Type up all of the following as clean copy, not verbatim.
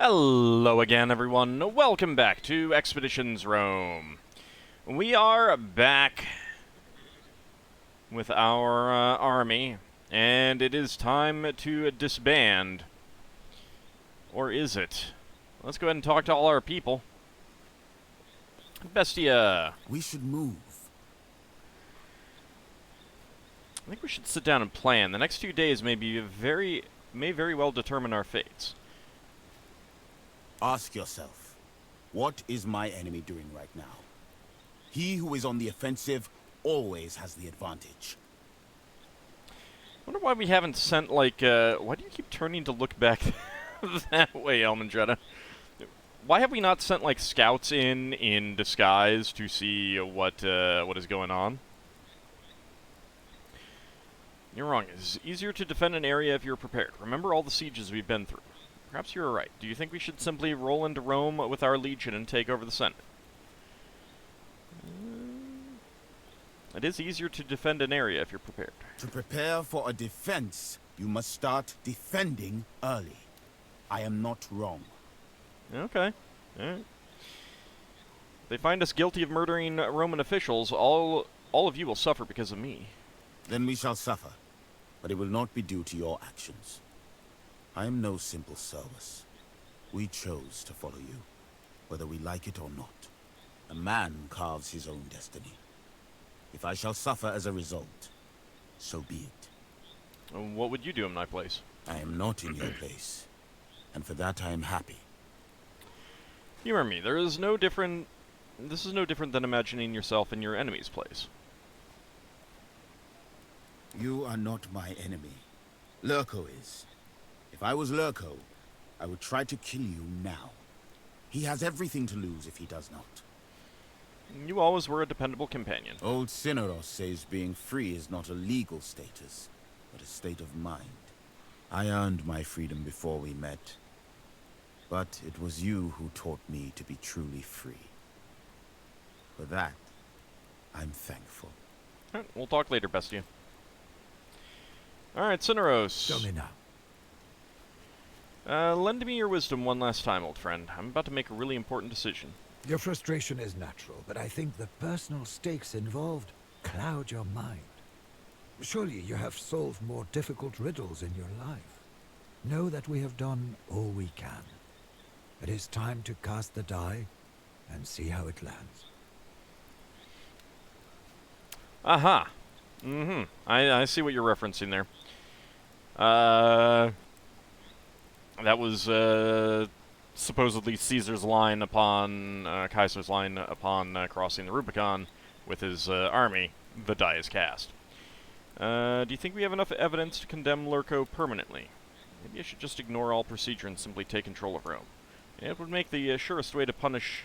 Hello again, everyone. Welcome back to Expeditions Rome. We are back with our army, and it is time to disband. Or is it? Let's go ahead and talk to all our people. Bestia. We should move. I think we should sit down and plan. The next 2 days may very well determine our fates. Ask yourself, what is my enemy doing right now? He who is on the offensive always has the advantage. I wonder why we haven't sent, like, why do you keep turning to look back that way, Elmandretta? Why have we not sent, like, scouts in disguise to see what is going on? You're wrong. It's easier to defend an area if you're prepared. Remember all the sieges we've been through. Perhaps you're right. Do you think we should simply roll into Rome with our legion and take over the Senate? It is easier to defend an area if you're prepared. To prepare for a defense, you must start defending early. I am not wrong. Okay. Alright. If they find us guilty of murdering Roman officials, all of you will suffer because of me. Then we shall suffer, but it will not be due to your actions. I am no simple service. We chose to follow you, whether we like it or not. A man carves his own destiny. If I shall suffer as a result, so be it. What would you do in my place? I am not in your place, and for that I am happy. Humor me. This is no different than imagining yourself in your enemy's place. You are not my enemy. Lurko is. If I was Lurko, I would try to kill you now. He has everything to lose if he does not. You always were a dependable companion. Old Cineros says being free is not a legal status, but a state of mind. I earned my freedom before we met, but it was you who taught me to be truly free. For that, I'm thankful. Alright, we'll talk later, Bestia. Alright, Cineros. Domina. Lend me your wisdom one last time, old friend. I'm about to make a really important decision. Your frustration is natural, but I think the personal stakes involved cloud your mind. Surely you have solved more difficult riddles in your life. Know that we have done all we can. It is time to cast the die and see how it lands. Aha. I see what you're referencing there. That was, supposedly Caesar's line upon, Kaiser's line upon crossing the Rubicon with his army. The die is cast. Do you think we have enough evidence to condemn Lurko permanently? Maybe I should just ignore all procedure and simply take control of Rome. It would make the surest way to punish...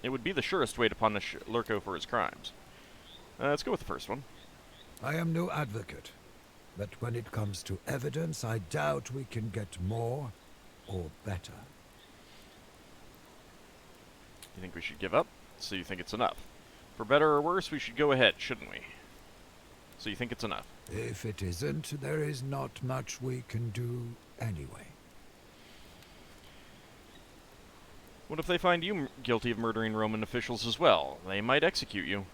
It would be the surest way to punish Lurko for his crimes. Let's go with the first one. I am no advocate, but when it comes to evidence, I doubt we can get more or better. You think we should give up? So you think it's enough? For better or worse, we should go ahead, shouldn't we? So you think it's enough? If it isn't, there is not much we can do anyway. What if they find you guilty of murdering Roman officials as well? They might execute you.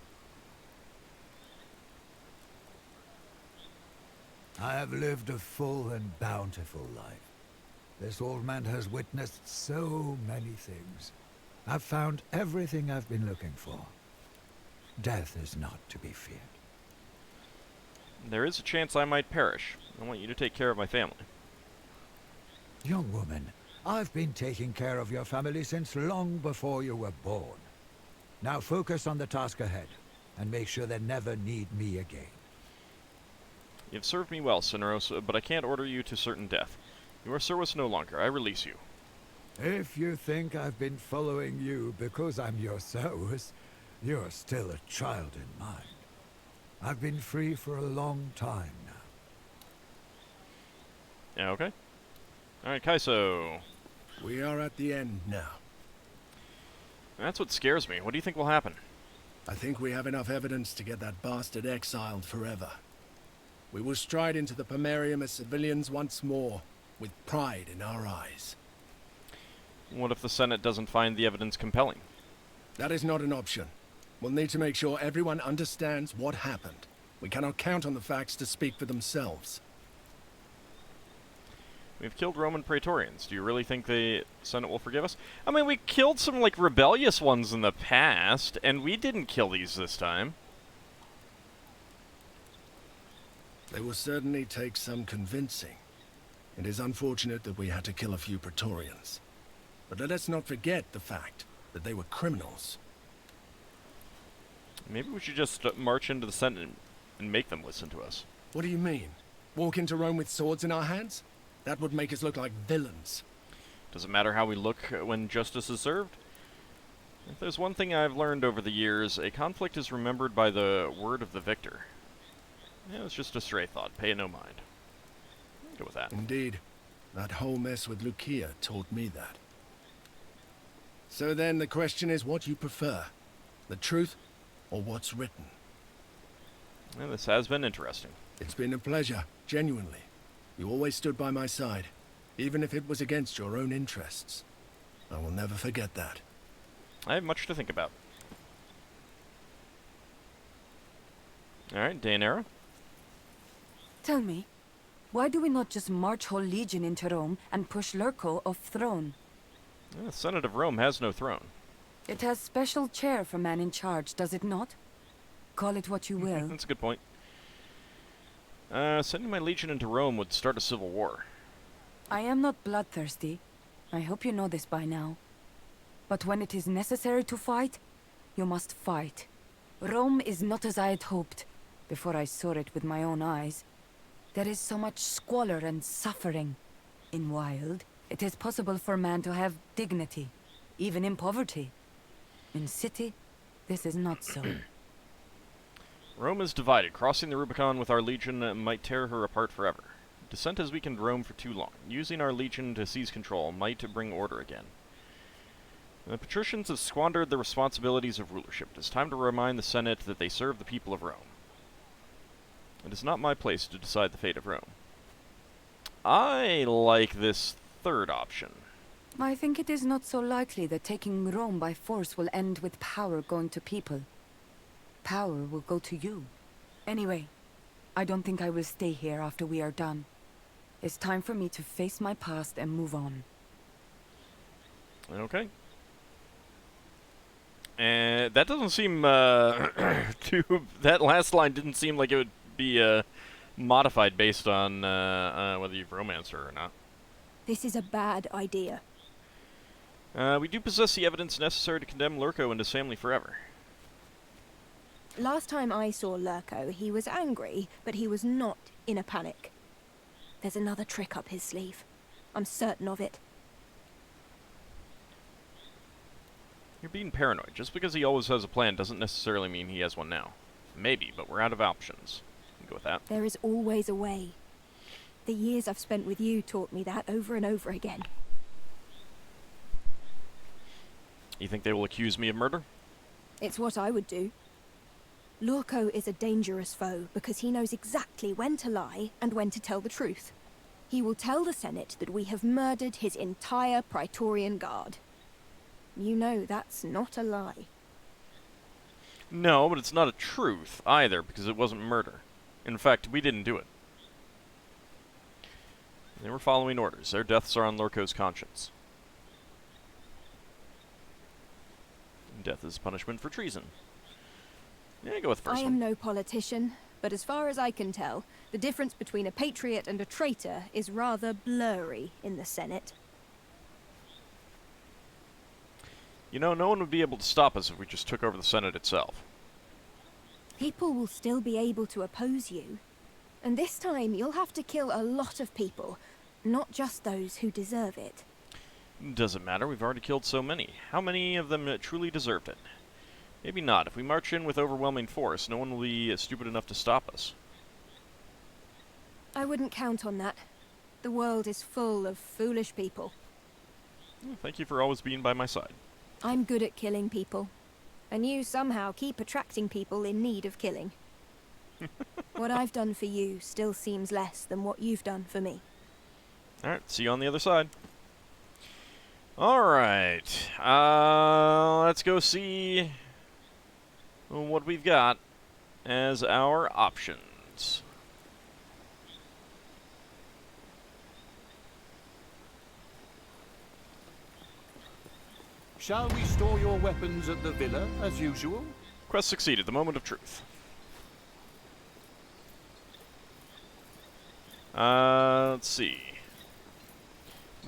I have lived a full and bountiful life. This old man has witnessed so many things. I've found everything I've been looking for. Death is not to be feared. There is a chance I might perish. I want you to take care of my family. Young woman, I've been taking care of your family since long before you were born. Now focus on the task ahead, and make sure they never need me again. You've served me well, Cineros, but I can't order you to certain death. You are service no longer. I release you. If you think I've been following you because I'm your service, you're still a child in mind. I've been free for a long time now. Yeah, okay. Alright, Kaiso. We are at the end now. That's what scares me. What do you think will happen? I think we have enough evidence to get that bastard exiled forever. We will stride into the Pomerium as civilians once more, with pride in our eyes. What if the Senate doesn't find the evidence compelling? That is not an option. We'll need to make sure everyone understands what happened. We cannot count on the facts to speak for themselves. We've killed Roman Praetorians. Do you really think the Senate will forgive us? I mean, we killed some, like, rebellious ones in the past, and we didn't kill these this time. They will certainly take some convincing. It is unfortunate that we had to kill a few Praetorians. But let us not forget the fact that they were criminals. Maybe we should just march into the Senate and make them listen to us. What do you mean? Walk into Rome with swords in our hands? That would make us look like villains. Does it matter how we look when justice is served? If there's one thing I've learned over the years, a conflict is remembered by the word of the victor. Yeah, it's just a stray thought. Pay it no mind. I'll go with that. Indeed. That whole mess with Lucia taught me that. So then the question is what you prefer. The truth or what's written? Yeah, this has been interesting. It's been a pleasure, genuinely. You always stood by my side, even if it was against your own interests. I will never forget that. I have much to think about. Alright, Daenerys. Tell me, why do we not just march whole legion into Rome and push Lurko off throne? The Senate of Rome has no throne. It has special chair for man in charge, does it not? Call it what you will. That's a good point. Sending my legion into Rome would start a civil war. I am not bloodthirsty. I hope you know this by now. But when it is necessary to fight, you must fight. Rome is not as I had hoped, before I saw it with my own eyes. There is so much squalor and suffering. In Wild, it is possible for man to have dignity, even in poverty. In city, this is not so. Rome is divided. Crossing the Rubicon with our legion might tear her apart forever. Dissent has weakened Rome for too long. Using our legion to seize control might bring order again. The patricians have squandered the responsibilities of rulership. It is time to remind the Senate that they serve the people of Rome. It is not my place to decide the fate of Rome. I like this third option. I think it is not so likely that taking Rome by force will end with power going to people. Power will go to you. Anyway, I don't think I will stay here after we are done. It's time for me to face my past and move on. Okay. And that doesn't seem, that last line didn't seem like it would be, modified based on, whether you've romanced her or not. This is a bad idea. We do possess the evidence necessary to condemn Lurko and his family forever. Last time I saw Lurko, he was angry, but he was not in a panic. There's another trick up his sleeve. I'm certain of it. You're being paranoid. Just because he always has a plan doesn't necessarily mean he has one now. Maybe, but we're out of options. You can go with that. There is always a way. The years I've spent with you taught me that over and over again. You think they will accuse me of murder? It's what I would do. Lurko is a dangerous foe because he knows exactly when to lie and when to tell the truth. He will tell the Senate that we have murdered his entire Praetorian Guard. You know that's not a lie. No, but it's not a truth either, because it wasn't murder. In fact, we didn't do it. They were following orders. Their deaths are on Lurko's conscience. Death is punishment for treason. Yeah, go with the first I one. am no politician, but as far as I can tell, the difference between a patriot and a traitor is rather blurry in the Senate. You know, no one would be able to stop us if we just took over the Senate itself. People will still be able to oppose you. And this time, you'll have to kill a lot of people, not just those who deserve it. Doesn't matter, we've already killed so many. How many of them truly deserved it? Maybe not. If we march in with overwhelming force, no one will be stupid enough to stop us. I wouldn't count on that. The world is full of foolish people. Well, thank you for always being by my side. I'm good at killing people. And you somehow keep attracting people in need of killing. What I've done for you still seems less than what you've done for me. Alright, see you on the other side. Alright. Let's go see what we've got as our options. Shall we store your weapons at the villa, as usual? Quest succeeded. The moment of truth. Let's see.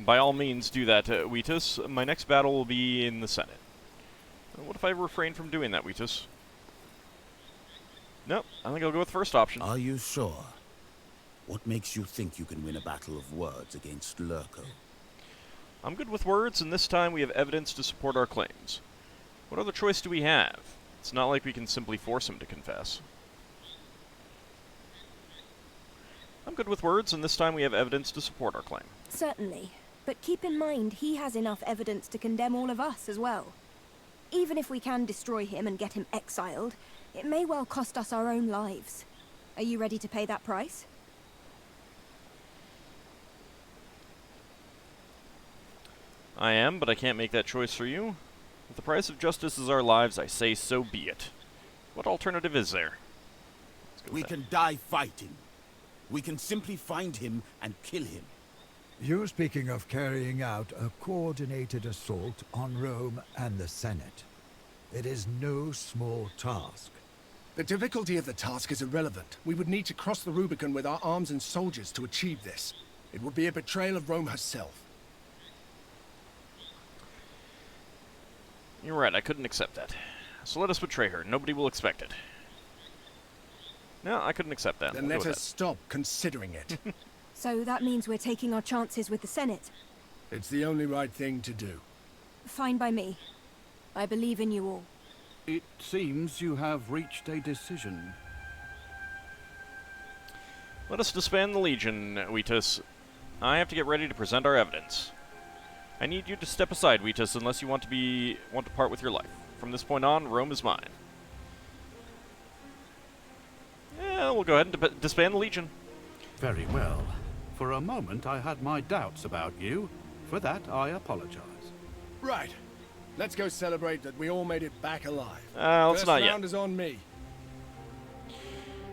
By all means, do that, Wheatus. My next battle will be in the Senate. What if I refrain from doing that, Wheatus? Nope, I think I'll go with the first option. Are you sure? What makes you think you can win a battle of words against Lurko? I'm good with words, and this time we have evidence to support our claims. What other choice do we have? It's not like we can simply force him to confess. I'm good with words, and this time we have evidence to support our claim. Certainly. But keep in mind, he has enough evidence to condemn all of us as well. Even if we can destroy him and get him exiled, it may well cost us our own lives. Are you ready to pay that price? I am, but I can't make that choice for you. If the price of justice is our lives, I say so be it. What alternative is there? Let's go with We that. can die fighting. We can simply find him and kill him. You're speaking of carrying out a coordinated assault on Rome and the Senate. It is no small task. The difficulty of the task is irrelevant. We would need to cross the Rubicon with our arms and soldiers to achieve this. It would be a betrayal of Rome herself. You're right, I couldn't accept that. So let us betray her. Nobody will expect it. No, I couldn't accept that. Then We'll go let with us stop considering it. So that means we're taking our chances with the Senate. It's the only right thing to do. Fine by me. I believe in you all. It seems you have reached a decision. that. Let us disband the Legion, Wheatus. I have to get ready to present our evidence. I need you to step aside, Wheatus, unless you want to part with your life. From this point on, Rome is mine. Yeah, we'll go ahead and disband the Legion. Very well. For a moment I had my doubts about you. For that I apologize. Right. Let's go celebrate that we all made it back alive. Let's First not yet. round is on me.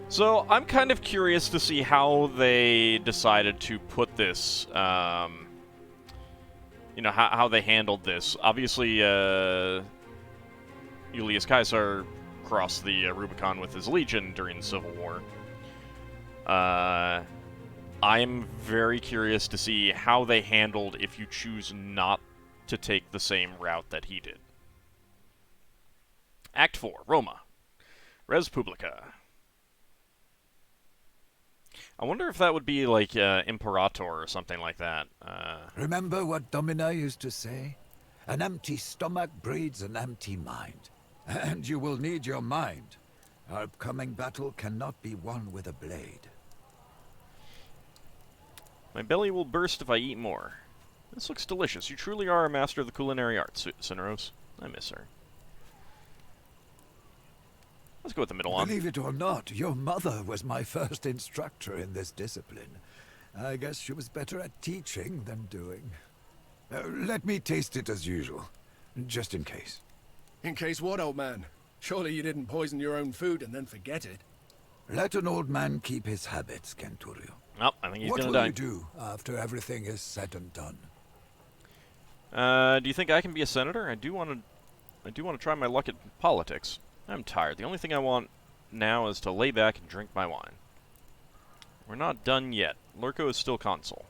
So, I'm kind of curious to see how they decided to put this, you know, how they handled this. Obviously, Julius Caesar crossed the Rubicon with his legion during the Civil War. I'm very curious to see how they handled if you choose not to take the same route that he did. Act 4, Roma. Res Publica. I wonder if that would be like Imperator or something like that. Remember what Domina used to say? An empty stomach breeds an empty mind. And you will need your mind. Our upcoming battle cannot be won with a blade. My belly will burst if I eat more. This looks delicious. You truly are a master of the culinary arts, Cineros. I miss her. Let's go with the middle one. Believe it or not, your mother was my first instructor in this discipline. I guess she was better at teaching than doing. Let me taste it as usual, just in case. In case what, old man? Surely you didn't poison your own food and then forget it. Let an old man keep his habits, Kenturio. Oh, I think he's What gonna will die. you do after everything is said and done? Do you think I can be a senator? I do want to try my luck at politics. I'm tired. The only thing I want now is to lay back and drink my wine. We're not done yet. Lurko is still consul.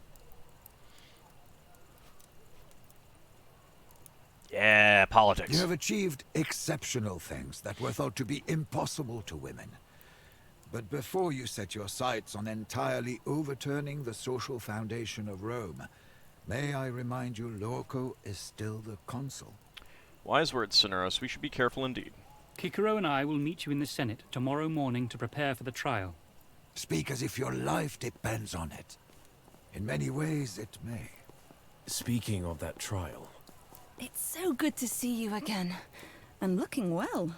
Yeah, politics. You have achieved exceptional things that were thought to be impossible to women. But before you set your sights on entirely overturning the social foundation of Rome, may I remind you Lorco is still the consul? Wise words, Cineros. We should be careful indeed. Cicero and I will meet you in the Senate tomorrow morning to prepare for the trial. Speak as if your life depends on it. In many ways, it may. Speaking of that trial, It's so good to see you again. And looking well.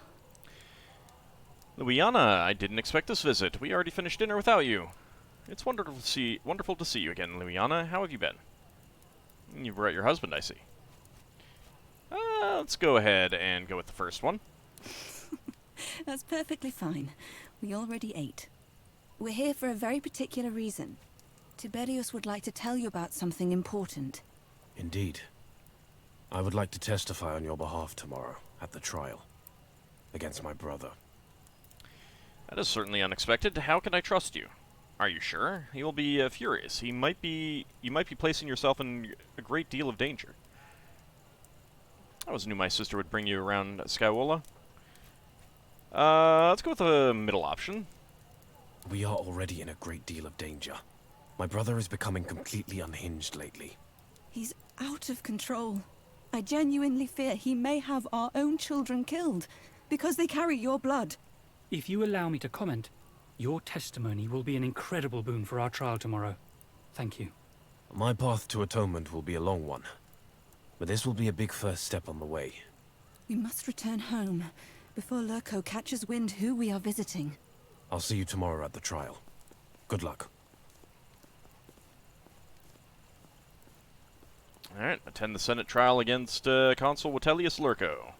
Louiana, I didn't expect this visit. We already finished dinner without you. It's wonderful to see you again, Louiana. How have you been? You brought your husband, I see. Let's go ahead and go with the first one. That's perfectly fine. We already ate. We're here for a very particular reason. Tiberius would like to tell you about something important. Indeed. I would like to testify on your behalf tomorrow, at the trial. Against my brother. That is certainly unexpected. How can I trust you? Are you sure? He will be furious. You might be placing yourself in a great deal of danger. I always knew my sister would bring you around Skywola. Let's go with the middle option. We are already in a great deal of danger. My brother is becoming completely unhinged lately. He's out of control. I genuinely fear he may have our own children killed, because they carry your blood. If you allow me to comment, your testimony will be an incredible boon for our trial tomorrow. Thank you. My path to atonement will be a long one. But this will be a big first step on the way. We must return home, before Lurko catches wind who we are visiting. I'll see you tomorrow at the trial. Good luck. Alright, attend the Senate trial against Consul Vitellius Lurko.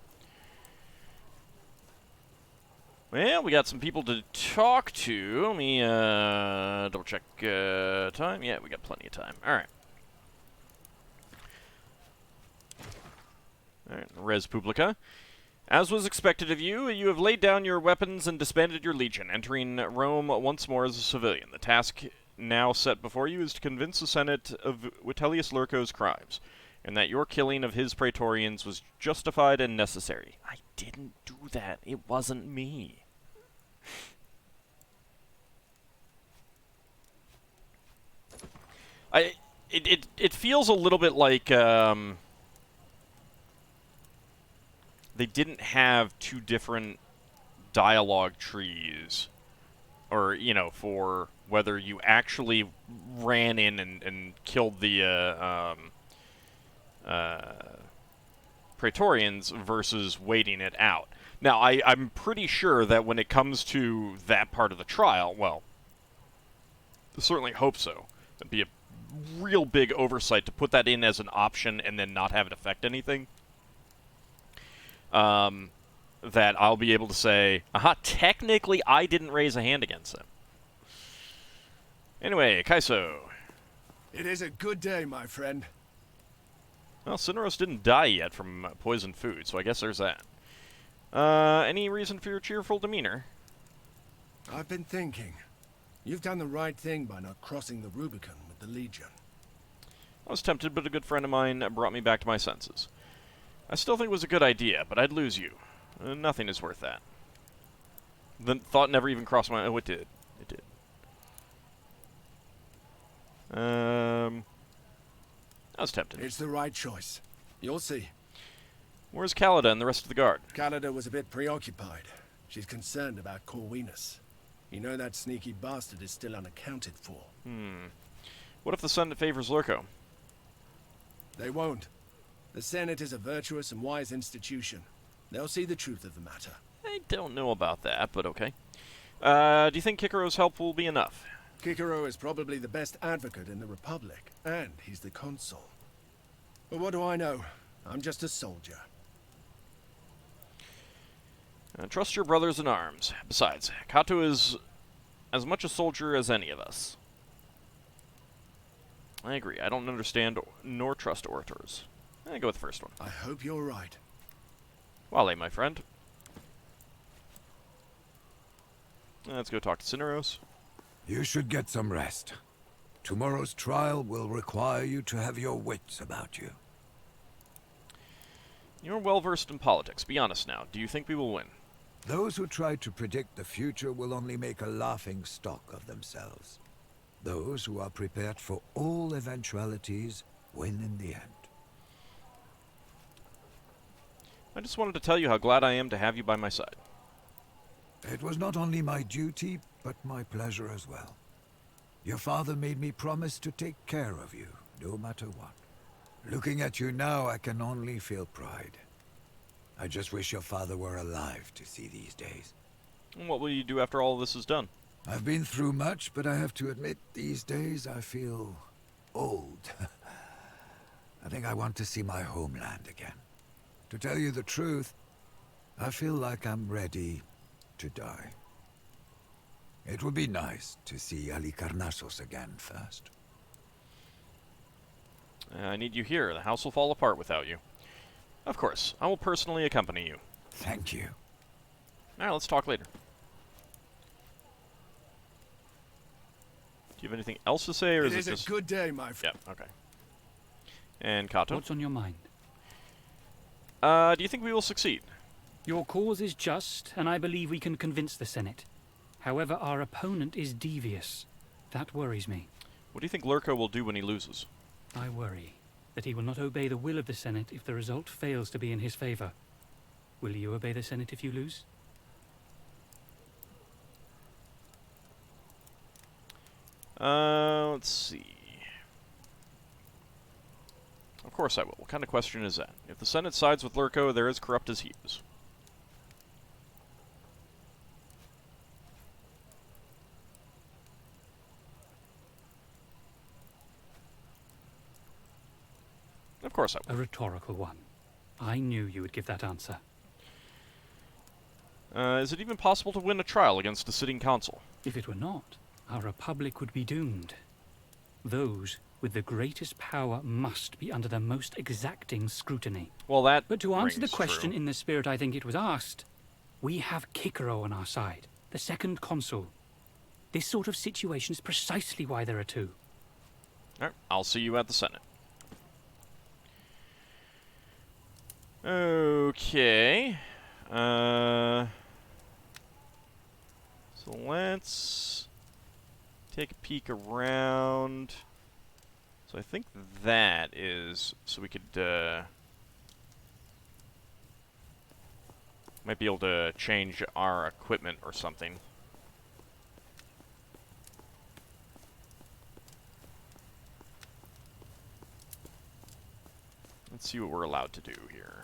Well, we got some people to talk to. Let me double check time. Yeah, we got plenty of time. Alright. Alright, Res Publica. As was expected of you, you have laid down your weapons and disbanded your legion, entering Rome once more as a civilian. The task now set before you is to convince the Senate of Vitellius Lurko's crimes, and that your killing of his praetorians was justified and necessary. I didn't do that. It wasn't me. It feels a little bit like they didn't have two different dialogue trees, or, you know, for whether you actually ran in and killed the Praetorians versus waiting it out. Now, I'm pretty sure that when it comes to that part of the trial, well, I certainly hope so. It'd be a real big oversight to put that in as an option and then not have it affect anything. That I'll be able to say, aha, technically I didn't raise a hand against them. Anyway, Kaiso. It is a good day, my friend. Well, Cineros didn't die yet from poisoned food, so I guess there's that. Any reason for your cheerful demeanor? I've been thinking. You've done the right thing by not crossing the Rubicon with the Legion. I was tempted, but a good friend of mine brought me back to my senses. I still think it was a good idea, but I'd lose you. Nothing is worth that. The thought never even crossed my... Oh, it did. It did. I was tempted. It's the right choice. You'll see. Where's Callida and the rest of the guard? Callida was a bit preoccupied. She's concerned about Corvinus. You know that sneaky bastard is still unaccounted for. What if the Senate favors Lurko? They won't. The Senate is a virtuous and wise institution. They'll see the truth of the matter. I don't know about that, but okay. Do you think Kikaro's help will be enough? Kikaro is probably the best advocate in the Republic, and he's the consul. But what do I know? I'm just a soldier. Trust your brothers in arms. Besides, Kato is as much a soldier as any of us. I agree. I don't understand nor trust orators. I go with the first one. I hope you're right. Wale, my friend. Let's go talk to Cineros. You should get some rest. Tomorrow's trial will require you to have your wits about you. You're well-versed in politics. Be honest now. Do you think we will win? Those who try to predict the future will only make a laughing stock of themselves. Those who are prepared for all eventualities win in the end. I just wanted to tell you how glad I am to have you by my side. It was not only my duty, but my pleasure as well. Your father made me promise to take care of you, no matter what. Looking at you now, I can only feel pride. I just wish your father were alive to see these days. And what will you do after all of this is done? I've been through much, but I have to admit, these days I feel old. I think I want to see my homeland again. To tell you the truth, I feel like I'm ready to die. It would be nice to see Halicarnassos again first. I need you here. The house will fall apart without you. Of course, I will personally accompany you. Thank you. Alright, let's talk later. Do you have anything else to say, or is it just... a good day, my friend. Yeah, okay. And Kato? What's on your mind? Do you think we will succeed? Your cause is just, and I believe we can convince the Senate. However, our opponent is devious. That worries me. What do you think Lurko will do when he loses? I worry that he will not obey the will of the Senate if the result fails to be in his favor. Will you obey the Senate if you lose? Let's see. Of course I will. What kind of question is that? If the Senate sides with Lurko, they're as corrupt as he is. Of course I will. A rhetorical one. I knew you would give that answer. Is it even possible to win a trial against a sitting consul? If it were not, our republic would be doomed. Those with the greatest power must be under the most exacting scrutiny. Well, that But to answer the rings question true. in the spirit I think it was asked, we have Kikero on our side, the second consul. This sort of situation is precisely why there are two. Alright, I'll see you at the Senate. Okay. So let's take a peek around. So I think that is... So we could, might be able to change our equipment or something. Let's see what we're allowed to do here.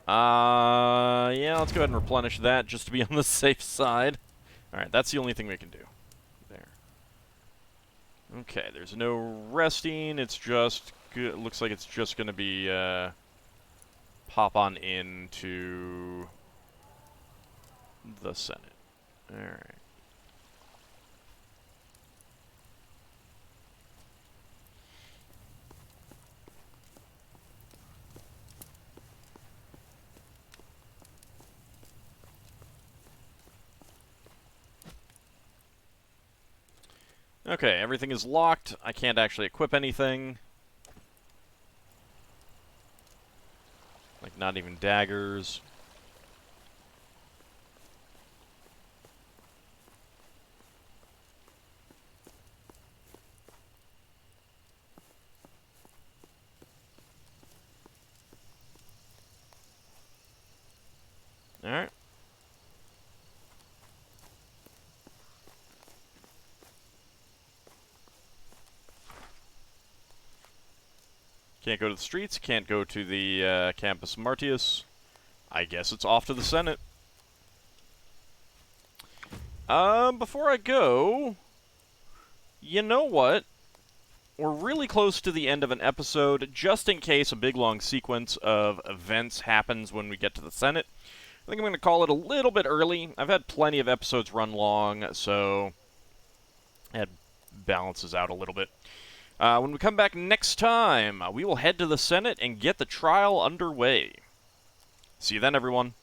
Yeah, let's go ahead and replenish that just to be on the safe side. Alright, that's the only thing we can do. There. Okay, there's no resting. It's just... It looks like it's just going to be, pop on into the Senate. Alright. Okay, everything is locked. I can't actually equip anything. Like, not even daggers. Alright. Can't go to the streets, can't go to the Campus Martius. I guess it's off to the Senate. Before I go, you know what? We're really close to the end of an episode, just in case a big long sequence of events happens when we get to the Senate. I think I'm going to call it a little bit early. I've had plenty of episodes run long, so it balances out a little bit. When we come back next time, we will head to the Senate and get the trial underway. See you then, everyone.